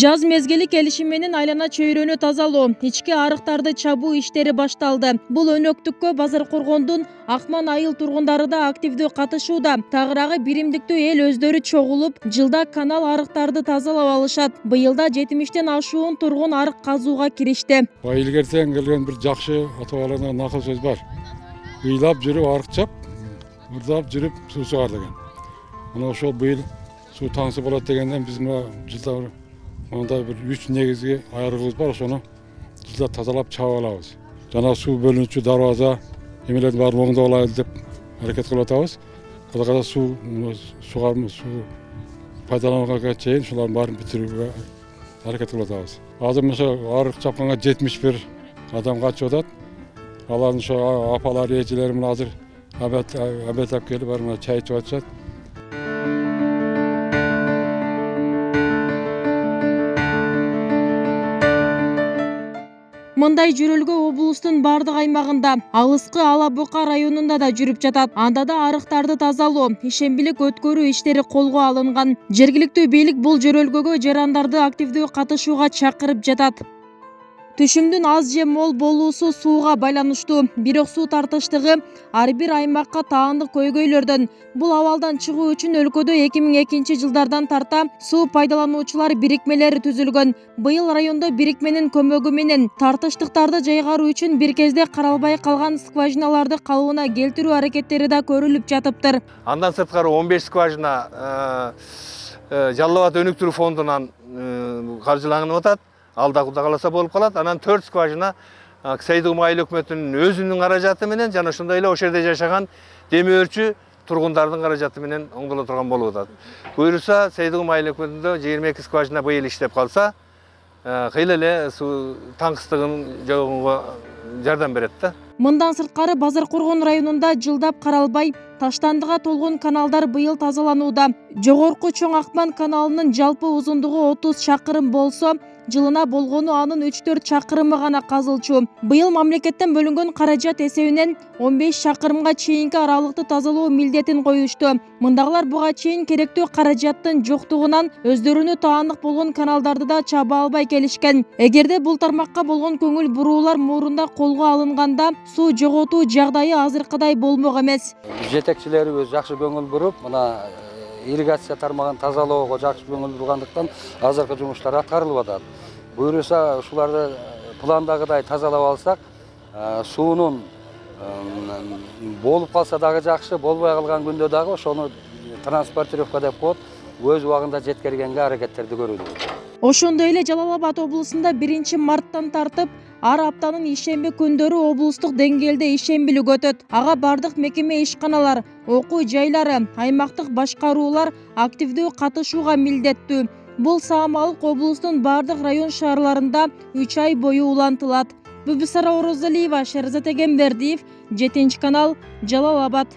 Жаз мезгили келиши менен айлана чөйрөнү тазалоо, ички арыктарды чабуу иштери башталды. Бул өнөктүккө Базаркоргондун Акман айыл тургундары да активдүү катышууда. Тагыраагы биримдиктүү эл өздөрү чогулуп, жылда канал арыктарды тазалап алышат. Быйылда 70тен ашуун тургун арык казууга киришти. Илгертен келген бир жакшы ата-бабалардан накыл сөз бар. Ыйлап жүрүп арык чап, ырдап жүрүп суу сугар деген. Мына ошол быйыл суу таңсы болот дегенден биз мына жылда мындай бир 3 негизги айрыгыбыз бар, ошону жылда тазалап чабып алабыз. Жана суу бөлүнүүчү дарбаза эмелерди баарын оңдоп алайлы деп аракет кылып атабыз. Кудай кааласа суу пайдаланууга чейин ушулардын баарын бүтүрүүгө аракет кылып атабыз. Азыр ошо арык чапканга 71 адам катышып атат. Алардын ошо апалар, эжелери менен азыр абетлеп келип баары чай ичип атышат. Мындай жүрөлгө облустун бардык аймагында, алыскы Ала Бока районунда да жүрүп жатат. Анда да арыктарды тазалоо, ишембилик өткөрүү иштери колго алынган. Жергиликтүү бийлик бул жөрөлгөгө жарандарды активдүү катышууга чакырып жатат. Түшүмдүн аз же мол болуусу сууга байланыштуу, бирок суу тартыштыгы ар бир аймакка таандык көйгөйлөрдөн. Бул абалдан чыгуу үчүн өлкөдө 2002 жылдардан тарта суу пайдалануучулар бирикмелери түзүлгөн. Быйыл райондо бирикменин көмөгү менен тартыштыктарды жайгаруу үчүн бир кезде каралбай калган скважиналарды калыбына келтирүү аракеттери да көрүлүп жатыптыр. Андан сырткары 15 скважина Жалал Абад өнүктүрүү фондунан каржыланып атат. Алда Кудай кааласа болуп калат. Анан 4 скважина Сейдигим айыл өкмөтүнүн өзүнүн каражаты менен жана ошондой эле ошол жерде жашаган демөөрчү тургундардын каражаты менен оңдоло турган болуп атат. Буюрса Сейдигим айыл өкмөтүндө 22 скважина быйыл иштеп калса, кыйла эле суу таңсыздыгын жогууга жардам берет да. Мындан сырткары Базаркоргон районунда жылдап каралбай таштандыга толгон каналдар быйыл тазаланууда. Жогорку Чоң Акман каналынын жалпы узундугу 30 чакырым болсо, жылына болгону анын 3-4 чакырымы гана казылчу. Быйыл мамлекеттен бөлүнгөн каражат эсебинен 15 чакырымга чейинки аралыкты тазалоо милдетин коюшту. Мындагылар буга чейин керектүү каражаттын жоктугунан өздөрүнө таандык болгон каналдарды да чаба албай келишкен. Эгерде бул тармакка болгон көңүл буруулар мурунда колго алынганда, суу жоготуу жагдайы азыркыдай болмок эмес. Жетекчилерибиз жакшы көңүл буруп, мына ирригация тармагын тазалоого жакшы көңүл бургандыктан азыркы жумуштар аткарылып атат. Буюрса ушуларды пландагыдай тазалап алсак, суунун болуп калса дагы жакшы, болбой калган күндө дагы ошону транспортировка деп коет, өз убагында жеткиргенге аракеттерди көрүлөт. Ошондой эле Жалал Абад облусунда 1 марттан тартып ар аптанын ишемби күндөрү облустук деңгээлде ишембилик өтөт. Ага бардык мекеме ишканалар, окуу жайлары, аймактык башкаруулар активдүү катышууга милдеттүү. Бул саамалык облустун бардык район шаарларында 3 ай бою улантылат. Бүбүсара Орозалиева, Шерзат Эгембердиев, 7 канал, Жалал Абад.